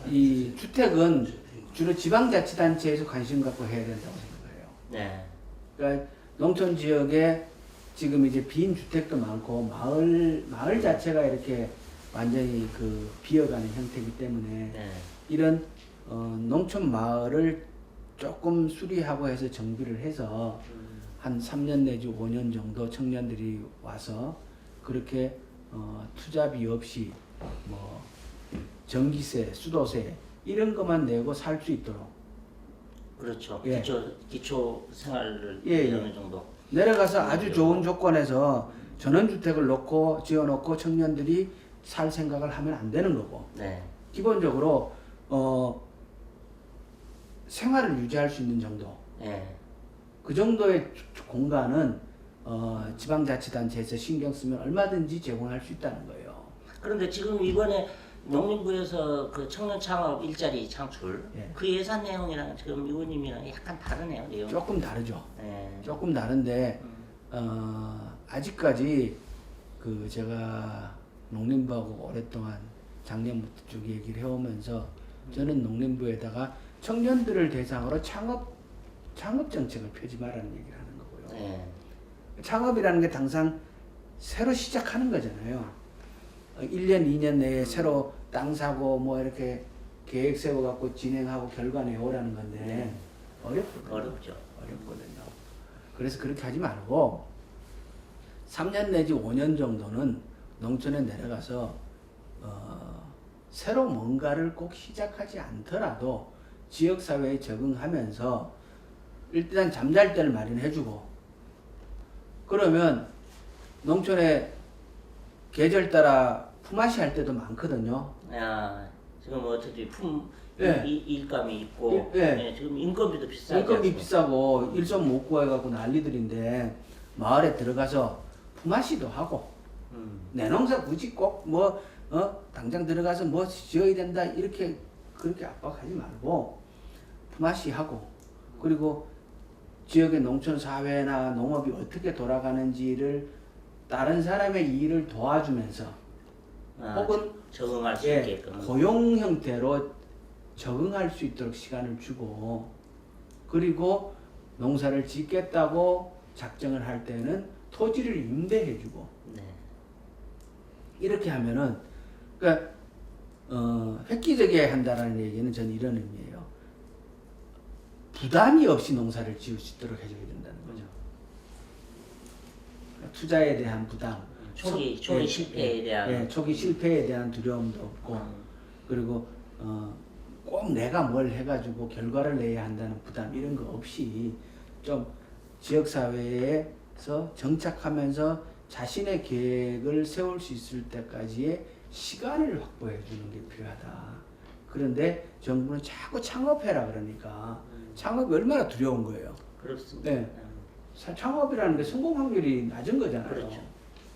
이 주택은 주로 지방자치단체에서 관심 갖고 해야 된다고 생각해요. 네. 그러니까 농촌 지역에 지금 이제 빈 주택도 많고 마을 자체가 이렇게 완전히 그 비어가는 형태이기 때문에 네. 이런 농촌 마을을 조금 수리하고 해서 정비를 해서 한 3년 내지 5년 정도 청년들이 와서 그렇게 투자비 없이 뭐 전기세, 수도세 이런 것만 내고 살 수 있도록 그렇죠. 예. 기초 생활을 예, 어느 예. 정도. 내려가서 아주 좋은 조건에서 전원주택을 놓고 지어놓고 청년들이 살 생각을 하면 안 되는 거고 네. 기본적으로 생활을 유지할 수 있는 정도 네. 그 정도의 공간은 지방자치단체에서 신경 쓰면 얼마든지 제공할 수 있다는 거예요. 그런데 지금 이번에 농림부에서 그 청년 창업 일자리 창출 예. 그 예산 내용이랑 지금 의원님이랑 약간 다르네요. 내용. 조금 다르죠. 네. 조금 다른데 아직까지 그 제가 농림부하고 오랫동안 작년부터 쭉 얘기를 해오면서 저는 농림부에다가 청년들을 대상으로 창업 정책을 펴지 말라는 얘기를 하는 거고요. 네. 창업이라는 게 당장 새로 시작하는 거잖아요. 1년, 2년 내에 새로 땅 사고 뭐 이렇게 계획 세워갖고 진행하고 결과 내오라는 건데 어렵거든요. 어렵거든요. 그래서 그렇게 하지 말고 3년 내지 5년 정도는 농촌에 내려가서 새로 뭔가를 꼭 시작하지 않더라도 지역사회에 적응하면서 일단 잠잘 때를 마련해주고 그러면 농촌에 계절 따라 품앗이 할 때도 많거든요. 야, 지금 어차피 예. 일감이 있고 예. 네, 지금 인건비도 비싸지 인건비 않습니까? 비싸고 일손 못 구해갖고 난리들인데 마을에 들어가서 품앗이도 하고 내 농사 굳이 꼭 뭐 당장 들어가서 뭐 지어야 된다 이렇게 그렇게 압박하지 말고 품앗이 하고 그리고 지역의 농촌 사회나 농업이 어떻게 돌아가는지를 다른 사람의 일을 도와주면서 혹은 적응할 수 예, 있게끔 고용 형태로 적응할 수 있도록 시간을 주고 그리고 농사를 짓겠다고 작정을 할 때는 토지를 임대해주고 네. 이렇게 하면은 그러니까 획기적이어야 한다라는 얘기는 전 이런 의미예요. 부담이 없이 농사를 지을 수 있도록 해줘야 된다는 거죠. 그러니까 투자에 대한 부담, 초기 예, 실패에 대한 초기 실패에 대한 두려움도 없고 그리고 꼭 내가 뭘 해가지고 결과를 내야 한다는 부담 이런 거 없이 좀 지역 사회에서 정착하면서 자신의 계획을 세울 수 있을 때까지의 시간을 확보해 주는 게 필요하다. 그런데 정부는 자꾸 창업해라 그러니까 창업이 얼마나 두려운 거예요. 그렇습니다. 네. 창업이라는 게 성공 확률이 낮은 거잖아요. 그렇죠.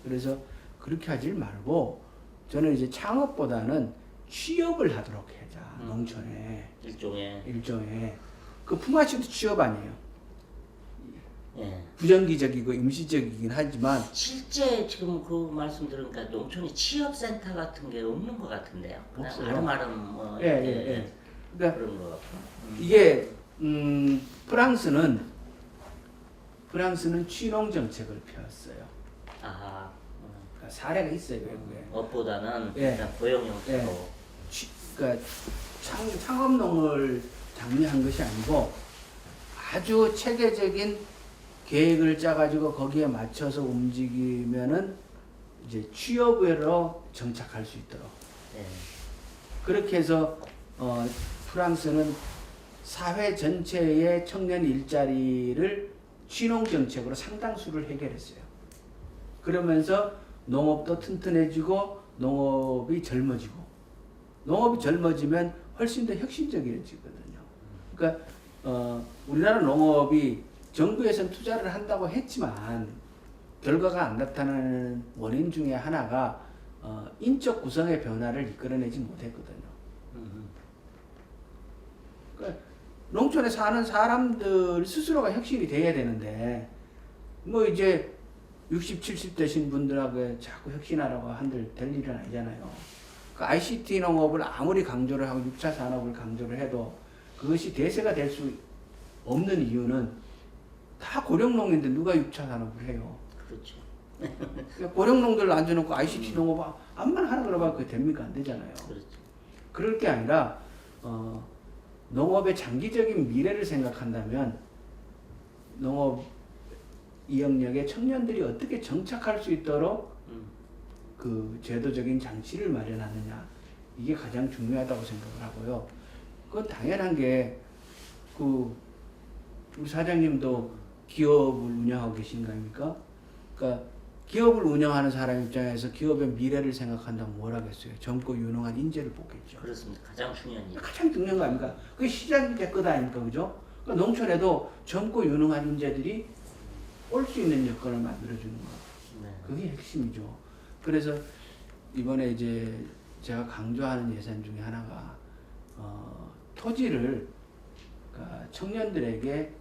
그래서 그렇게 하지 말고 저는 이제 창업보다는 취업을 하도록 하자. 농촌에 일종의 그 품앗이도 취업 아니에요. 예. 부정기적이고 임시적이긴 하지만 실제 지금 그 말씀 들으니까 농촌에 취업센터 같은 게 없는 것 같은데요. 그냥 없어요. 아름아름 뭐 예. 그러니까 그런 것 같고. 이게 프랑스는 취농 정책을 펴왔어요. 아하. 그러니까 사례가 있어요 외국에. 업보다는 예. 그냥 고용 형태로. 예. 그러니까 창업농을 장려한 것이 아니고 아주 체계적인 계획을 짜가지고 거기에 맞춰서 움직이면은 이제 취업으로 정착할 수 있도록. 예. 그렇게 해서 프랑스는 사회 전체의 청년 일자리를 취농 정책으로 상당수를 해결했어요. 그러면서 농업도 튼튼해지고 농업이 젊어지고 농업이 젊어지면 훨씬 더 혁신적이어지거든요. 그러니까 우리나라 농업이 정부에서는 투자를 한다고 했지만 결과가 안 나타나는 원인 중에 하나가 인적 구성의 변화를 이끌어내지 못했거든요. 그러니까 농촌에 사는 사람들 스스로가 혁신이 돼야 되는데 뭐 이제 60, 70 되신 분들하고 자꾸 혁신하라고 한들 될 일은 아니잖아요. 그 ICT 농업을 아무리 강조를 하고 6차 산업을 강조를 해도 그것이 대세가 될 수 없는 이유는 다 고령농인데 누가 6차 산업을 해요. 그렇죠. 그러니까 고령농들 앉혀놓고 ICT 농업 암만 하라 그러면 그게 됩니까? 안 되잖아요. 그렇죠. 그럴 게 아니라 농업의 장기적인 미래를 생각한다면 농업 이 영역에 청년들이 어떻게 정착할 수 있도록 그 제도적인 장치를 마련하느냐 이게 가장 중요하다고 생각을 하고요. 그건 당연한 게 그 우리 사장님도 기업을 운영하고 계신 거 아닙니까? 그러니까 기업을 운영하는 사람 입장에서 기업의 미래를 생각한다면 뭘 하겠어요? 젊고 유능한 인재를 뽑겠죠. 그렇습니다. 가장 중요한 일. 가장 중요한 거 아닙니까? 그게 시장이 될 거다 아닙니까? 그죠? 그러니까 농촌에도 젊고 유능한 인재들이 올 수 있는 여건을 만들어주는 거. 네. 그게 핵심이죠. 그래서 이번에 이제 제가 강조하는 예산 중에 하나가 토지를 그러니까 청년들에게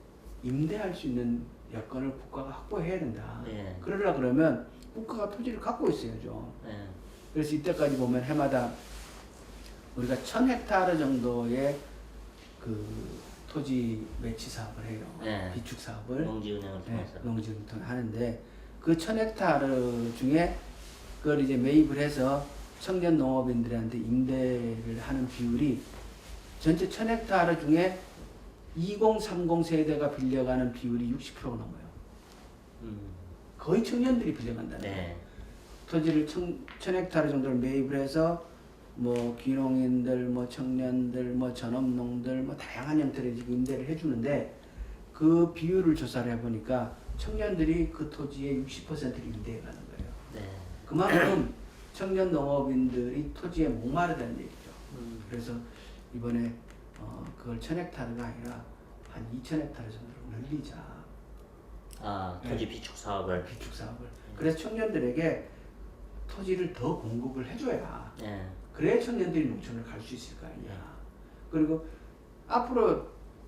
임대할 수 있는 여건을 국가가 확보해야 된다. 네. 그러려 그러면 국가가 토지를 갖고 있어야죠. 네. 그래서 이때까지 보면 해마다 우리가 1000헥타르 정도의 그 토지 매치 사업을 해요. 네. 비축 사업을. 농지은행을 통해서. 농지를 통해 하는데 그 1000헥타르 중에 그걸 이제 매입을 해서 청년 농업인들한테 임대를 하는 비율이 전체 1000헥타르 중에 2030 세대가 빌려가는 비율이 60%가 넘어요. 거의 청년들이 빌려간다는 거예요. 네. 토지를 1000헥타르 정도를 매입을 해서 뭐 귀농인들, 뭐 청년들, 뭐 전업농들, 뭐 다양한 형태의 지금 임대를 해주는데 그 비율을 조사를 해보니까 청년들이 그 토지의 60%를 임대해가는 거예요. 네. 그만큼 청년 농업인들이 토지에 목마르다는 얘기죠. 그래서 이번에 그걸 1000헥타르가 아니라 한 2000헥타르 정도로 늘리자. 아, 토지 비축 사업을. 비축 사업을. 그래서 청년들에게 토지를 더 공급을 해줘야 네. 그래야 청년들이 농촌을 갈 수 있을 거 아니냐. 그리고 앞으로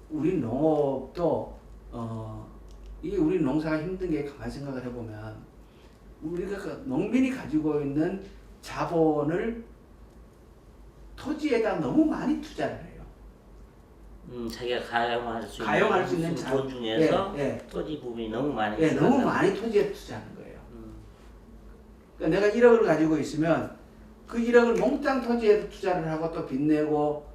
우리 농업도 이게 우리 농사가 힘든 게 가만히 생각을 해보면 우리가 농민이 가지고 있는 자본을 토지에다 너무 많이 투자를 해요. 자기가 가용할 가용할 수 있는 있는 돈 중에서 예, 예. 토지 부분이 너무 많이 예, 너무 많이 토지에 투자하는 거예요. 그러니까 내가 1억을 가지고 있으면 그 1억을 몽땅 토지에 투자를 하고 또 빚내고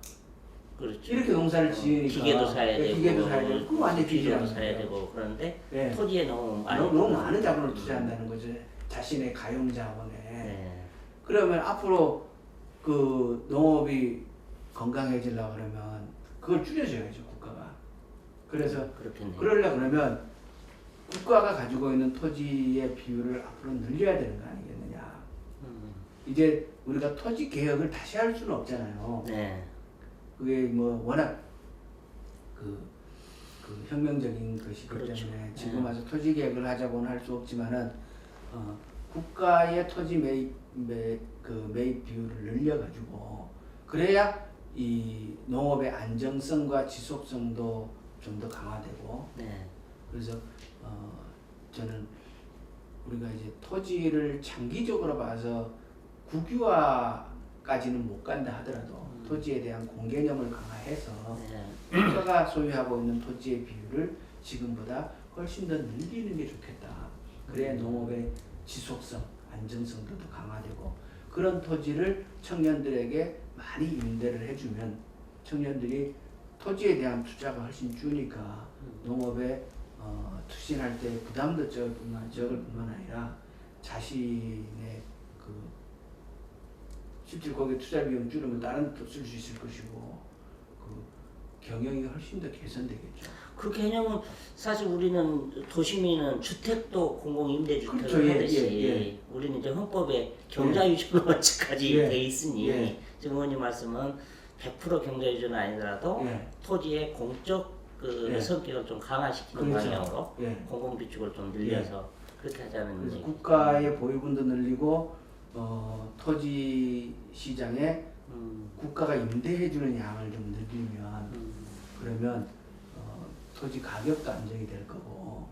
그렇죠. 이렇게 농사를 지으니까 기계도 사야 되고, 기계도 사야 되고 그거 완전 비료도 빚이라는 사야 거예요. 되고 그런데 예. 토지에 너무 많이 너무 많은 자본을 투자한다는 거죠. 자신의 가용 자본에. 네. 그러면 앞으로 그 농업이 건강해지려고 그러면 그걸 줄여줘야죠, 국가가. 그래서 그렇겠네요. 그러려 그러면 국가가 가지고 있는 토지의 비율을 앞으로 늘려야 되는 거 아니겠느냐. 이제 우리가 토지 개혁을 다시 할 수는 없잖아요. 네. 그게 뭐 워낙 그 혁명적인 것이기 그렇죠. 때문에 지금 와서 토지 개혁을 하자고는 할 수 없지만은 국가의 토지 매입 비율을 늘려가지고 그래야 이 농업의 안정성과 지속성도 좀 더 강화되고 네. 그래서 저는 우리가 이제 토지를 장기적으로 봐서 국유화까지는 못 간다 하더라도 토지에 대한 공개념을 강화해서 네. 국가가 소유하고 있는 토지의 비율을 지금보다 훨씬 더 늘리는 게 좋겠다. 그래야 농업의 지속성, 안정성도 더 강화되고 그런 토지를 청년들에게 많이 임대를 해주면 청년들이 토지에 대한 투자가 훨씬 주니까 농업에 투신할 때 부담도 적을 뿐만 아니라 자신의 그 실제 거기에 투자 비용 줄이면 다른 데 쓸 수 있을 것이고 그 경영이 훨씬 더 개선되겠죠. 그 개념은 사실 우리는 도시민은 주택도 공공임대주택을 그렇죠. 예, 하듯이 예. 우리는 이제 헌법에 경자유전 원칙까지 예. 돼 있으니 예. 지금 의원님 말씀은 100% 경자유전은 아니더라도 예. 토지의 공적 그 예. 성격을 좀 강화시키는 그렇죠. 방향으로 예. 공공비축을 좀 늘려서 그렇게 하자는 그래서 얘기. 국가의 보유분도 늘리고 토지 시장에 국가가 임대해주는 양을 좀 늘리면 그러면 토지 가격도 안정이 될 거고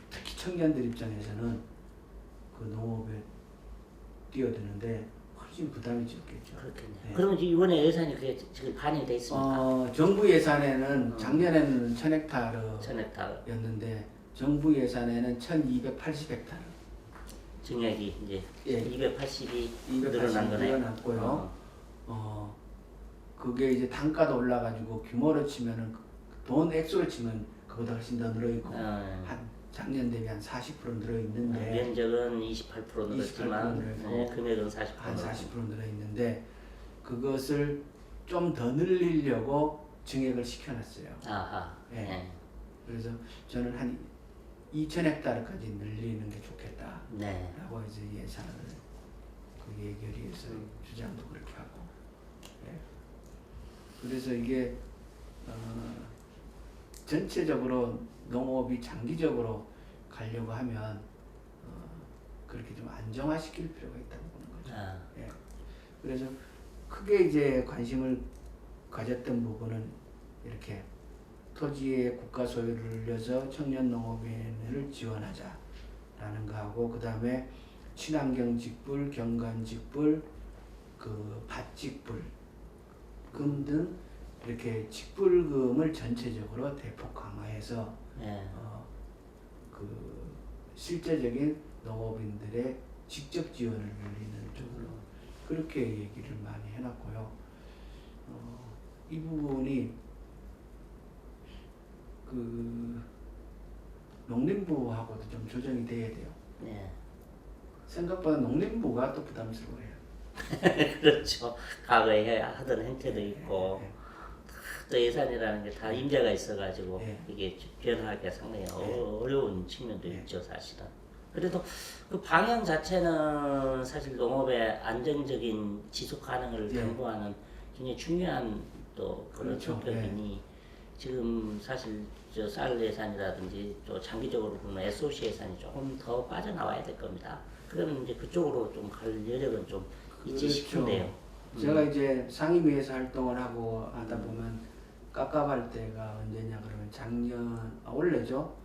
특히 청년들 입장에서는 그 농업에 뛰어드는데 훨씬 부담이 적겠죠. 그렇겠네요. 네. 그러면 이번에 예산이 그게 지금 반영이 돼 있습니까? 정부 예산에는 작년에는 1000헥타르였는데 전액 다 정부 예산에는 1280헥타르. 증액이 이제 예. 280이 280 늘어난 거네요. 늘어났고요. 그게 이제 단가도 올라가지고 규모로 치면은 돈 액수로 치면 그보다 훨씬 더 늘어 있고 한 작년 대비 한 40% 늘어 있는데 면적은 28% 늘었지만 28% 늘고 네, 금액은 40% 한 40% 늘어 있는데 그것을 좀 더 늘리려고 증액을 시켜놨어요. 아하. 예. 네. 그래서 저는 한 2000헥타르까지 늘리는 게 좋겠다라고 네. 이제 예산을 그 예결위에서 주장도 그렇게 하고. 예. 그래서 이게 전체적으로 농업이 장기적으로 가려고 하면 그렇게 좀 안정화시킬 필요가 있다고 보는 거죠. 아. 예. 그래서 크게 이제 관심을 가졌던 부분은 이렇게 토지의 국가 소유를 늘려서 청년 농업인을 지원하자라는 거하고 그 다음에 친환경 직불, 경관 직불, 그 밭직불 금 등 이렇게 직불금을 전체적으로 대폭 강화해서 네. 그 실제적인 농업인들의 직접 지원을 늘리는 쪽으로 그렇게 얘기를 많이 해놨고요. 이 부분이 그 농림부하고도 좀 조정이 돼야 돼요. 네. 생각보다 농림부가 또 부담스러워요. 그렇죠. 과거에 하던 행태도 있고 네. 또 예산이라는 게 다 임자가 있어가지고 네. 이게 변화하기가 상당히 네. 어려운 측면도 네. 있죠, 사실은. 그래도 그 방향 자체는 사실 농업의 안정적인 지속 가능을 네. 담보하는 굉장히 중요한 또 그런 그렇죠. 성격이니 지금 사실 저 쌀 예산이라든지 또 장기적으로 보면 SOC 예산이 조금 더 빠져나와야 될 겁니다. 그러면 이제 그쪽으로 좀 갈 여력은 좀 있지 싶은데요. 제가 이제 상임위에서 활동을 하고 하다 보면 깝깝할 때가 언제냐 그러면 작년 올해죠.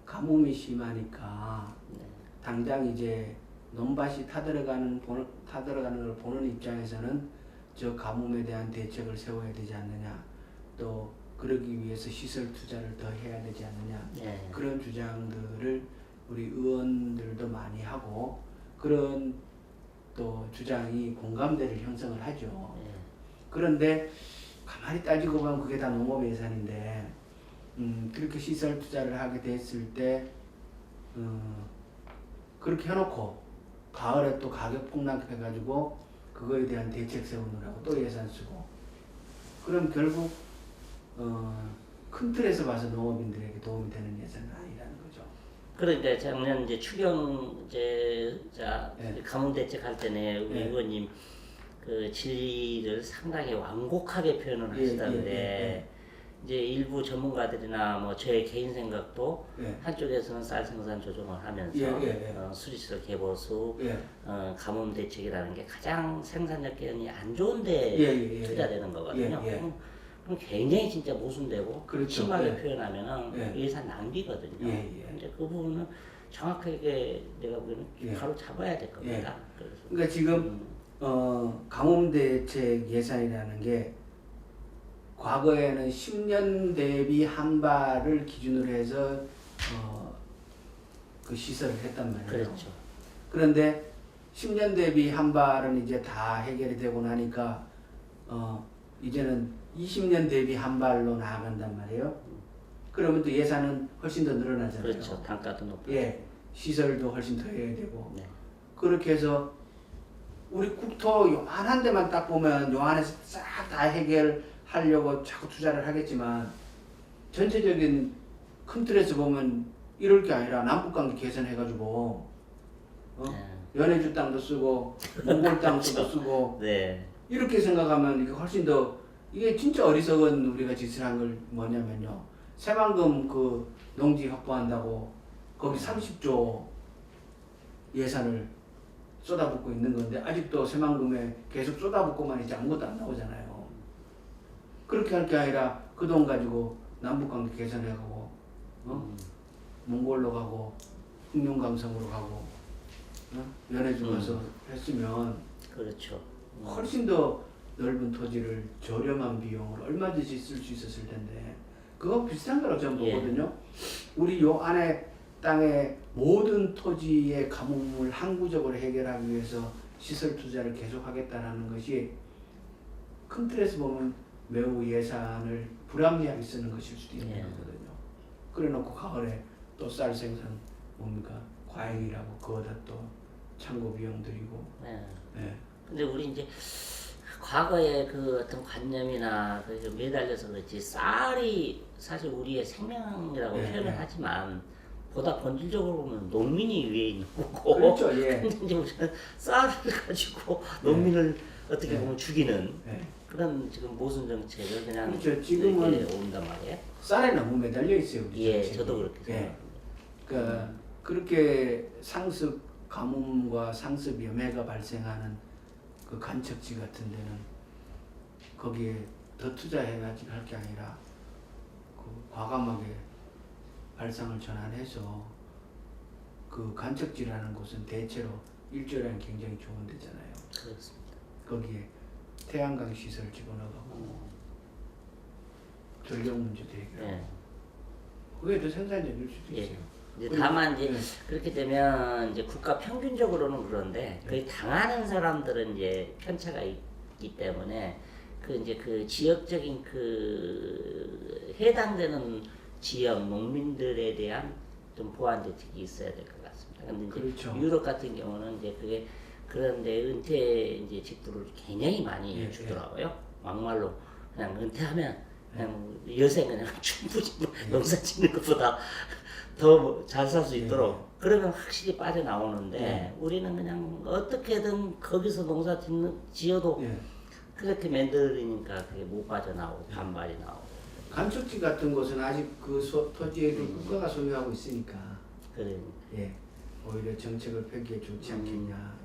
가뭄이 심하니까 네. 당장 이제 논밭이 타들어가는 걸 보는 입장에서는 저 가뭄에 대한 대책을 세워야 되지 않느냐 또 그러기 위해서 시설 투자를 더 해야 되지 않느냐 네. 그런 주장들을 우리 의원들도 많이 하고 그런 또 주장이 공감대를 형성을 하죠. 네. 그런데 가만히 따지고 보면 그게 다 농업 예산인데 그렇게 시설 투자를 하게 됐을 때 그렇게 해놓고 가을에 또 가격 폭락해가지고 그거에 대한 대책 세우느라고 또 예산 쓰고 그럼 결국 큰 틀에서 봐서 농업인들에게 도움이 되는 예산은 아니라는 거죠. 그러니까 작년 이제 추경 네. 가뭄 대책할 때는 우리 네. 의원님 그 진리를 상당히 완곡하게 표현을 하시던데 이제 일부 전문가들이나 뭐 저의 개인 생각도 한쪽에서는 쌀 생산 조정을 하면서 수리시설 개보수, 가뭄 대책이라는 게 가장 생산력 개선이 안 좋은데 투자되는 거거든요. 그럼 굉장히 진짜 모순되고 그렇죠. 심하게 표현하면은 예산 낭비거든요. 근데 그 부분은 정확하게 내가 보기에는 바로 잡아야 될 겁니다. 그래서 그러니까 지금 가뭄 대책 예산이라는 게 과거에는 10년 대비 한 발을 기준으로 해서 그 시설을 했단 말이에요. 그렇죠. 그런데 10년 대비 한 발은 이제 다 해결이 되고 나니까 이제는 20년 대비 한 발로 나아간단 말이에요. 그러면 또 예산은 훨씬 더 늘어나잖아요. 그렇죠. 단가도 높고. 시설도 훨씬 더 해야 되고. 네. 그렇게 해서 우리 국토 요만한 데만 딱 보면 요만해서 싹 다 해결하려고 자꾸 투자를 하겠지만 전체적인 큰 틀에서 보면 이럴 게 아니라 남북관계 개선해가지고 연해주 땅도 쓰고 몽골 땅도 쓰고 이렇게 생각하면 이게 훨씬 더 이게 진짜 어리석은 우리가 짓을 한 걸 뭐냐면요. 새만금 그 농지 확보한다고 거기 30조 예산을 쏟아붓고 있는 건데 아직도 새만금에 계속 쏟아붓고만 있지 아무것도 안 나오잖아요. 그렇게 할 게 아니라 그 돈 가지고 남북관계 개선해가고 몽골로 가고 흑룡강성으로 가고 연해주 가서 했으면 그렇죠. 훨씬 더 넓은 토지를 저렴한 비용으로 얼마든지 쓸 수 있었을 텐데 그거 비슷한 거라고 저는 예. 보거든요. 우리 요 안에 땅의 모든 토지의 가뭄을 항구적으로 해결하기 위해서 시설 투자를 계속하겠다라는 것이 큰 틀에서 보면 매우 예산을 불합리하게 쓰는 것일 수도 있는 예. 거거든요. 그래놓고 가을에 또 쌀 생산 뭡니까 과잉이라고 그거다 또 창고 비용 들이고. 네. 예. 근데 우리 이제 과거의 그 어떤 관념이나 그 매달려서 그렇지 쌀이 사실 우리의 생명이라고 예, 표현을 예. 하지만 보다 본질적으로 보면 농민이 위에 있는 거고 그렇죠. 예. 근데 이제 우리는 쌀을 가지고 농민을 어떻게 예. 보면 죽이는 예. 그런 지금 모순 정책을 그냥 그렇죠. 지금은 이렇게 온단 말이에요. 쌀에 너무 매달려 있어요. 우리 예, 정책이. 저도 그렇게 예. 생각합니다. 그러니까 그렇게 상습 가뭄과 상습 염해가 발생하는 그 간척지 같은 데는 거기에 더 투자해가지고 할 게 아니라 그 과감하게 발상을 전환해서 그 간척지라는 곳은 대체로 일조량이 굉장히 좋은 데잖아요. 그렇습니다. 거기에 태양광 시설 집어넣어가고 전력 문제도 해결하고 예. 그게 더 생산적일 수도 예. 있어요. 이제 다만 이제 예. 그렇게 되면 이제 국가 평균적으로는 그런데 거의 당하는 사람들은 이제 편차가 있기 때문에 그 이제 그 지역적인 그 해당되는 지역 농민들에 대한 좀 보완 대책이 있어야 될 것 같습니다. 근데 이제 그렇죠. 유럽 같은 경우는 이제 그게 그런데 은퇴 이제 직구를 굉장히 많이 예, 주더라고요. 막말로 그냥 은퇴하면 그냥 여생 그냥 충분히 농사 짓는 것보다 더 잘 살 수 있도록 그러면 확실히 빠져나오는데 우리는 그냥 어떻게든 거기서 농사 지어도 예. 그렇게 만들으니까 그게 못 빠져나오고 반발이 나오고 간척지 같은 곳은 아직 그 토지를 국가가 소유하고 있으니까 그래 예 오히려 정책을 펴기에 좋지 않겠냐